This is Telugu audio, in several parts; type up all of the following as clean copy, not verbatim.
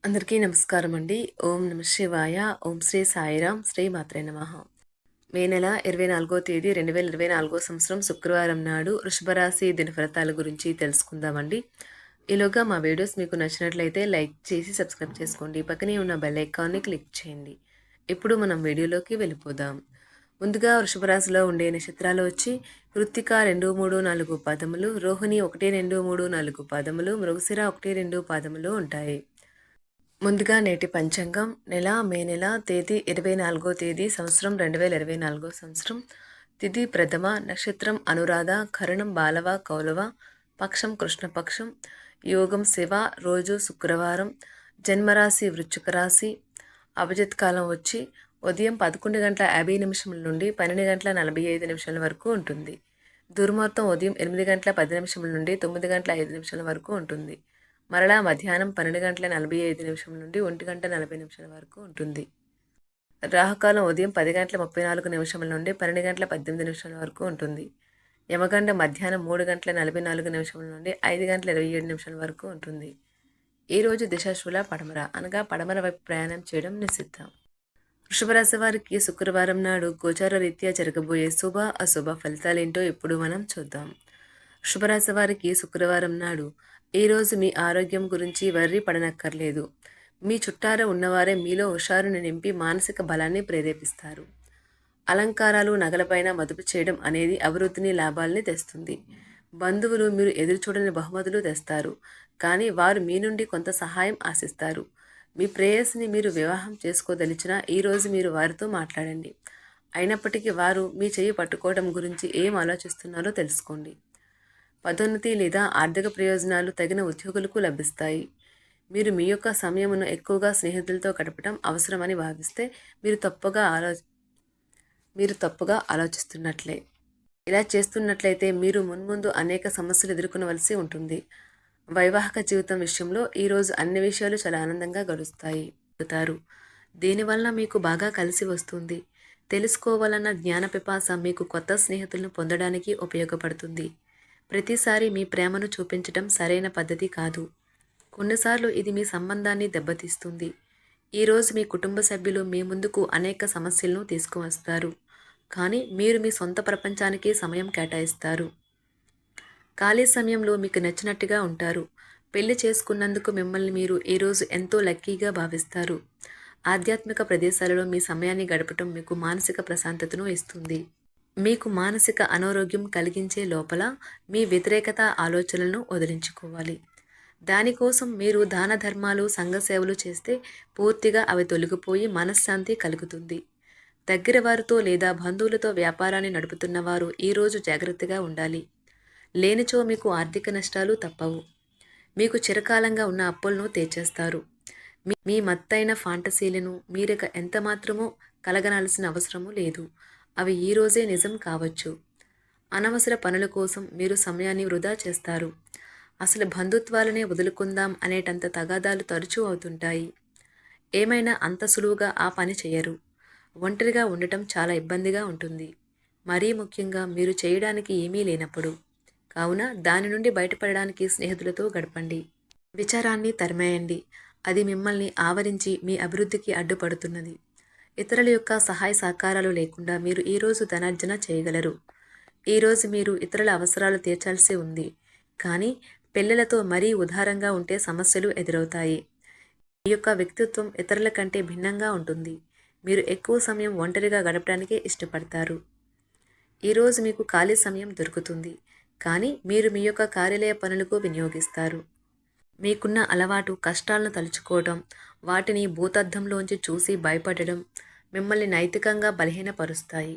అందరికీ నమస్కారం అండి. ఓం నమ శివాయ. ఓం శ్రీ సాయిరాం. శ్రీ మాత్రే నమః. మే నెల 24వ తేదీ 2024 సంవత్సరం శుక్రవారం నాడు వృషభ రాశి దినఫలితాల గురించి తెలుసుకుందామండి. ఈలోగా మా వీడియోస్ మీకు నచ్చినట్లయితే లైక్ చేసి సబ్స్క్రైబ్ చేసుకోండి. పక్కనే ఉన్న బెల్ ఐకాన్ని క్లిక్ చేయండి. ఇప్పుడు మనం వీడియోలోకి వెళ్ళిపోదాం. ముందుగా వృషభ రాశిలో ఉండే నక్షత్రాలు వచ్చి కృత్తిక 2, 3, 4 పాదములు, రోహిణి 1, 2, 3, 4 పాదములు, మృగశిర 1, 2 పాదములు ఉంటాయి. ముందుగా నేటి పంచాంగం మే నెల తేదీ 24వ తేదీ సంవత్సరం 2024 సంవత్సరం. తిథి ప్రథమ, నక్షత్రం అనురాధ, కరణం బాలవ కౌలవ, పక్షం కృష్ణపక్షం, యోగం శివ, రోజు శుక్రవారం, జన్మరాశి వృశ్చిక రాశి. అభిజిత్ కాలం వచ్చి ఉదయం 11:50 నుండి 12:45 వరకు ఉంటుంది. దుర్ముహూర్తం ఉదయం 8:10 నుండి 9:05 వరకు ఉంటుంది. మరలా మధ్యాహ్నం 12:45 నుండి 1:40 వరకు ఉంటుంది. రాహుకాలం ఉదయం 10:34 నుండి 12:18 వరకు ఉంటుంది. యమగండ మధ్యాహ్నం 3:44 నుండి 5:27 వరకు ఉంటుంది. ఈరోజు దిశాశూల పడమర అనగా పడమర వైపు ప్రయాణం చేయడం నిషిద్ధం. వృషభ రాశి వారికి శుక్రవారం నాడు గోచార రీత్యా జరగబోయే శుభ అశుభ ఫలితాలేంటో ఇప్పుడు మనం చూద్దాం. వృషభ రాశి వారికి శుక్రవారం నాడు ఈరోజు మీ ఆరోగ్యం గురించి వర్రీ పడనక్కర్లేదు. మీ చుట్టార ఉన్నవారే మీలో హుషారుని నింపి మానసిక బలాన్ని ప్రేరేపిస్తారు. అలంకారాలు నగలపైన మదుపు చేయడం అనేది అభివృద్ధిని లాభాలని తెస్తుంది. బంధువులు మీరు ఎదురుచూడని బహుమతులు తెస్తారు, కానీ వారు మీ నుండి కొంత సహాయం ఆశిస్తారు. మీ ప్రేయస్ని మీరు వివాహం చేసుకోదలిచినా ఈరోజు మీరు వారితో మాట్లాడండి. అయినప్పటికీ వారు మీ చెయ్యి పట్టుకోవడం గురించి ఏం ఆలోచిస్తున్నారో తెలుసుకోండి. పదోన్నతి లేదా ఆర్థిక ప్రయోజనాలు తగిన ఉద్యోగులకు లభిస్తాయి. మీరు మీ యొక్క సమయమును ఎక్కువగా స్నేహితులతో గడపడం అవసరమని భావిస్తే మీరు తప్పుగా ఆలోచిస్తున్నట్లే. ఇలా చేస్తున్నట్లయితే మీరు మున్ముందు అనేక సమస్యలు ఎదుర్కొనవలసి ఉంటుంది. వైవాహిక జీవితం విషయంలో ఈరోజు అన్ని విషయాలు చాలా ఆనందంగా గడుస్తాయి. దీనివల్ల మీకు బాగా కలిసి వస్తుంది. తెలుసుకోవాలన్న జ్ఞాన పిపాస మీకు కొత్త స్నేహితులను పొందడానికి ఉపయోగపడుతుంది. ప్రతిసారి మీ ప్రేమను చూపించడం సరైన పద్ధతి కాదు. కొన్నిసార్లు ఇది మీ సంబంధాన్ని దెబ్బతీస్తుంది. ఈరోజు మీ కుటుంబ సభ్యులు మీ ముందుకు అనేక సమస్యలను తీసుకువస్తారు, కానీ మీరు మీ సొంత ప్రపంచానికి సమయం కేటాయిస్తారు. ఖాళీ సమయంలో మీకు నచ్చినట్టుగా ఉంటారు. పెళ్లి చేసుకున్నందుకు మిమ్మల్ని మీరు ఈరోజు ఎంతో లక్కీగా భావిస్తారు. ఆధ్యాత్మిక ప్రదేశాలలో మీ సమయాన్ని గడపటం మీకు మానసిక ప్రశాంతతను ఇస్తుంది. మీకు మానసిక అనారోగ్యం కలిగించే లోపల మీ వ్యతిరేకత ఆలోచనలను వదిలించుకోవాలి. దానికోసం మీరు దాన ధర్మాలు, సంఘ సేవలు చేస్తే పూర్తిగా అవి తొలగిపోయి మనశ్శాంతి కలుగుతుంది. దగ్గర వారితో లేదా బంధువులతో వ్యాపారాన్ని నడుపుతున్న వారు ఈరోజు జాగ్రత్తగా ఉండాలి. లేనిచో మీకు ఆర్థిక నష్టాలు తప్పవు. మీకు చిరకాలంగా ఉన్న అప్పులను తీర్చేస్తారు. మీ మత్తైన ఫాంటసీలను మీరిక ఎంతమాత్రమూ కలగనాల్సిన అవసరము లేదు. అవి ఈరోజే నిజం కావచ్చు. అనవసర పనుల కోసం మీరు సమయాన్ని వృధా చేస్తారు. అసలు బంధుత్వాలనే వదులుకుందాం అనేటంత తగాదాలు తరచూ అవుతుంటాయి. ఏమైనా అంత సులువుగా ఆ పని చేయరు. ఒంటరిగా ఉండటం చాలా ఇబ్బందిగా ఉంటుంది, మరీ ముఖ్యంగా మీరు చేయడానికి ఏమీ లేనప్పుడు. కావున దాని నుండి బయటపడడానికి స్నేహితులతో గడపండి. విచారాన్ని తరిమేయండి. అది మిమ్మల్ని ఆవరించి మీ అభివృద్ధికి అడ్డుపడుతున్నది. ఇతరుల యొక్క సహాయ సహకారాలు లేకుండా మీరు ఈరోజు ధనార్జన చేయగలరు. ఈరోజు మీరు ఇతరుల అవసరాలు తీర్చాల్సి ఉంది, కానీ పిల్లలతో మరీ ఉదారంగా ఉంటే సమస్యలు ఎదురవుతాయి. మీ యొక్క వ్యక్తిత్వం ఇతరుల కంటే భిన్నంగా ఉంటుంది. మీరు ఎక్కువ సమయం ఒంటరిగా గడపడానికే ఇష్టపడతారు. ఈరోజు మీకు ఖాళీ సమయం దొరుకుతుంది, కానీ మీరు మీ యొక్క కార్యాలయ పనులకు వినియోగిస్తారు. మీకున్న అలవాటు కష్టాలను తలుచుకోవడం, వాటిని భూతద్దంలోంచి చూసి భయపడడం మిమ్మల్ని నైతికంగా బలహీనపరుస్తాయి.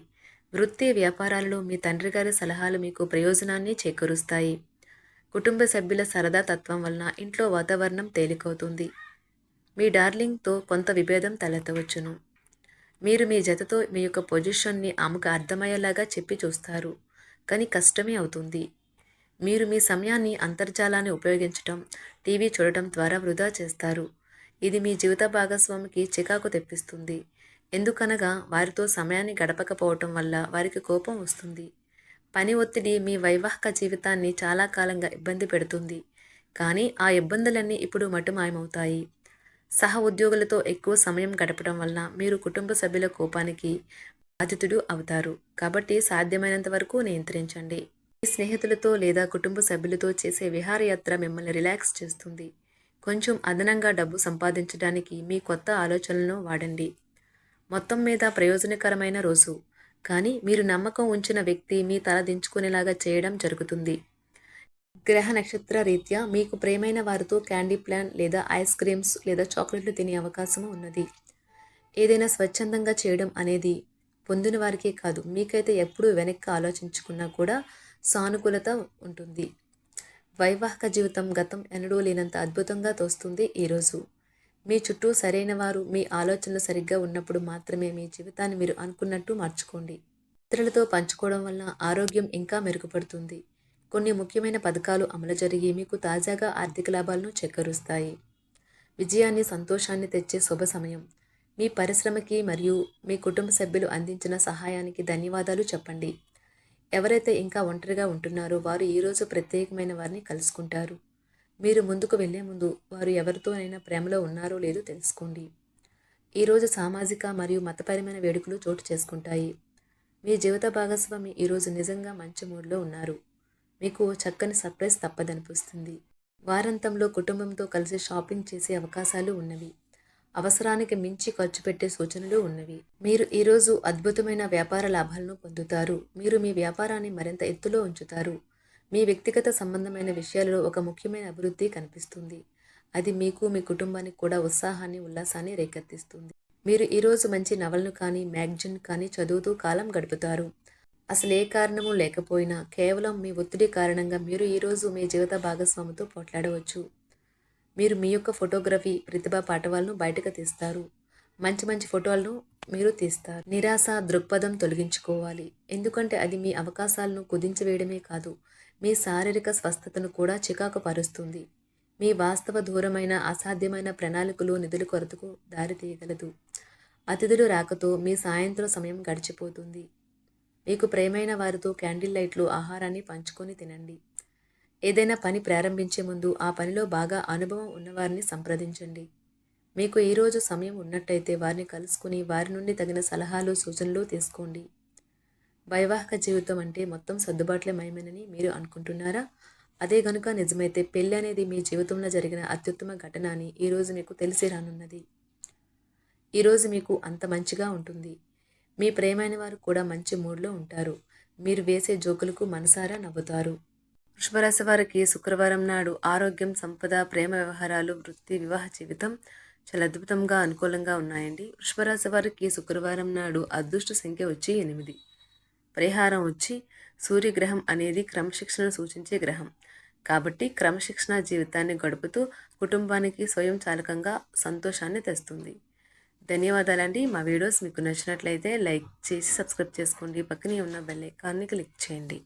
వృత్తి వ్యాపారాలలో మీ తండ్రి గారి సలహాలు మీకు ప్రయోజనాన్ని చేకూరుస్తాయి. కుటుంబ సభ్యుల సరదా తత్వం వలన ఇంట్లో వాతావరణం తేలికవుతుంది. మీ డార్లింగ్తో కొంత విభేదం తలెత్తవచ్చును. మీరు మీ జతతో మీ యొక్క పొజిషన్ని ఆమెకు అర్థమయ్యేలాగా చెప్పి చూస్తారు, కానీ కష్టమే అవుతుంది. మీరు మీ సమయాన్ని అంతర్జాలాన్ని ఉపయోగించటం, టీవీ చూడటం ద్వారా వృధా చేస్తారు. ఇది మీ జీవిత భాగస్వామికి చికాకు తెప్పిస్తుంది. ఎందుకనగా వారితో సమయాన్ని గడపకపోవటం వల్ల వారికి కోపం వస్తుంది. పని ఒత్తిడి మీ వైవాహిక జీవితాన్ని చాలా కాలంగా ఇబ్బంది పెడుతుంది, కానీ ఆ ఇబ్బందులన్నీ ఇప్పుడు మటుమాయమవుతాయి. సహ ఉద్యోగులతో ఎక్కువ సమయం గడపడం వలన మీరు కుటుంబ సభ్యుల కోపానికి బాధితుడు అవుతారు. కాబట్టి సాధ్యమైనంత వరకు నియంత్రించండి. మీ స్నేహితులతో లేదా కుటుంబ సభ్యులతో చేసే విహారయాత్ర మిమ్మల్ని రిలాక్స్ చేస్తుంది. కొంచెం అదనంగా డబ్బు సంపాదించడానికి మీ కొత్త ఆలోచనలను వాడండి. మొత్తం మీద ప్రయోజనకరమైన రోజు. కానీ మీరు నమ్మకం ఉంచిన వ్యక్తి మీ తల దించుకునేలాగా చేయడం జరుగుతుంది. గ్రహ నక్షత్ర రీత్యా మీకు ప్రియమైన వారితో క్యాండీ ప్లాన్ లేదా ఐస్ క్రీమ్స్ లేదా చాక్లెట్లు తినే అవకాశం ఉన్నది. ఏదైనా స్వచ్ఛందంగా చేయడం అనేది పొందిన వారికే కాదు, మీకైతే ఎప్పుడూ వెనక్కి ఆలోచించుకున్నా కూడా సానుకూలత ఉంటుంది. వైవాహిక జీవితం గతం ఎన్నడూ లేనంత అద్భుతంగా తోస్తుంది ఈరోజు. మీ చుట్టూ సరైన వారు, మీ ఆలోచనలు సరిగ్గా ఉన్నప్పుడు మాత్రమే మీ జీవితాన్ని మీరు అనుకున్నట్టు మార్చుకోండి. ఇతరులతో పంచుకోవడం వల్ల ఆరోగ్యం ఇంకా మెరుగుపడుతుంది. కొన్ని ముఖ్యమైన పథకాలు అమలు జరిగి మీకు తాజాగా ఆర్థిక లాభాలను చేకూరుస్తాయి. విజయాన్ని, సంతోషాన్ని తెచ్చే శుభ సమయం. మీ పరిశ్రమకి మరియు మీ కుటుంబ సభ్యులు అందించిన సహాయానికి ధన్యవాదాలు చెప్పండి. ఎవరైతే ఇంకా ఒంటరిగా ఉంటున్నారో వారు ఈరోజు ప్రత్యేకమైన వారిని కలుసుకుంటారు. మీరు ముందుకు వెళ్లే ముందు వారు ఎవరితోనైనా ప్రేమలో ఉన్నారో లేదో తెలుసుకోండి. ఈరోజు సామాజిక మరియు మతపరమైన వేడుకలు చోటు చేసుకుంటాయి. మీ జీవిత భాగస్వామి ఈరోజు నిజంగా మంచి మూడ్లో ఉన్నారు. మీకు చక్కని సర్ప్రైజ్ తప్పదనిపిస్తుంది. వారాంతంలో కుటుంబంతో కలిసి షాపింగ్ చేసే అవకాశాలు ఉన్నవి. అవసరానికి మించి ఖర్చు పెట్టే సూచనలు ఉన్నవి. మీరు ఈరోజు అద్భుతమైన వ్యాపార లాభాలను పొందుతారు. మీరు మీ వ్యాపారాన్ని మరింత ఎత్తులో ఉంచుతారు. మీ వ్యక్తిగత సంబంధమైన విషయాలలో ఒక ముఖ్యమైన అభివృద్ధి కనిపిస్తుంది. అది మీకు, మీ కుటుంబానికి కూడా ఉత్సాహాన్ని, ఉల్లాసాన్ని రేకెత్తిస్తుంది. మీరు ఈరోజు మంచి నవలను కానీ, మ్యాగజైన్ కానీ చదువుతూ కాలం గడుపుతారు. అసలు ఏ కారణము లేకపోయినా కేవలం మీ ఒత్తిడి కారణంగా మీరు ఈరోజు మీ జీవిత భాగస్వామితో పోట్లాడవచ్చు. మీరు మీ యొక్క ఫోటోగ్రఫీ ప్రతిభా పాఠవాలను బయటకు తీస్తారు. మంచి మంచి ఫోటోలను మీరు తీస్తారు. నిరాశ దృక్పథం తొలగించుకోవాలి. ఎందుకంటే అది మీ అవకాశాలను కుదించివేయడమే కాదు, మీ శారీరక స్వస్థతను కూడా చికాకు పరుస్తుంది. మీ వాస్తవ దూరమైన అసాధ్యమైన ప్రణాళికలు నిధుల కొరతకు దారితీయగలదు. అతిథులు రాకతో మీ సాయంత్రం సమయం గడిచిపోతుంది. మీకు ప్రియమైన వారితో క్యాండిల్ లైట్లు, ఆహారాన్ని పంచుకొని తినండి. ఏదైనా పని ప్రారంభించే ముందు ఆ పనిలో బాగా అనుభవం ఉన్నవారిని సంప్రదించండి. మీకు ఈరోజు సమయం ఉన్నట్టయితే వారిని కలుసుకుని వారి నుండి తగిన సలహాలు, సూచనలు తీసుకోండి. వైవాహిక జీవితం అంటే మొత్తం సర్దుబాట్లే మయమేనని మీరు అనుకుంటున్నారా? అదే గనుక నిజమైతే పెళ్ళి అనేది మీ జీవితంలో జరిగిన అత్యుత్తమ ఘటన అని ఈరోజు మీకు తెలిసి రానున్నది. ఈరోజు మీకు అంత మంచిగా ఉంటుంది. మీ ప్రియమైన వారు కూడా మంచి మూడ్లో ఉంటారు. మీరు వేసే జోకులకు మనసారా నవ్వుతారు. వృషభరాశి వారికి శుక్రవారం నాడు ఆరోగ్యం, సంపద, ప్రేమ వ్యవహారాలు, వృత్తి, వివాహ జీవితం చాలా అద్భుతంగా అనుకూలంగా ఉన్నాయండి. వృషభరాశి వారికి శుక్రవారం నాడు అదృష్ట సంఖ్య వచ్చి 8. పరిహారం వచ్చి సూర్యగ్రహం అనేది క్రమశిక్షణను సూచించే గ్రహం. కాబట్టి క్రమశిక్షణ జీవితాన్ని గడుపుతూ కుటుంబానికి స్వయం చాలకంగా సంతోషాన్ని తెస్తుంది. ధన్యవాదాలండి. మా వీడియోస్ మీకు నచ్చినట్లయితే లైక్ చేసి సబ్స్క్రైబ్ చేసుకోండి. పక్కనే ఉన్న బెల్ ఐకాన్ని క్లిక్ చేయండి.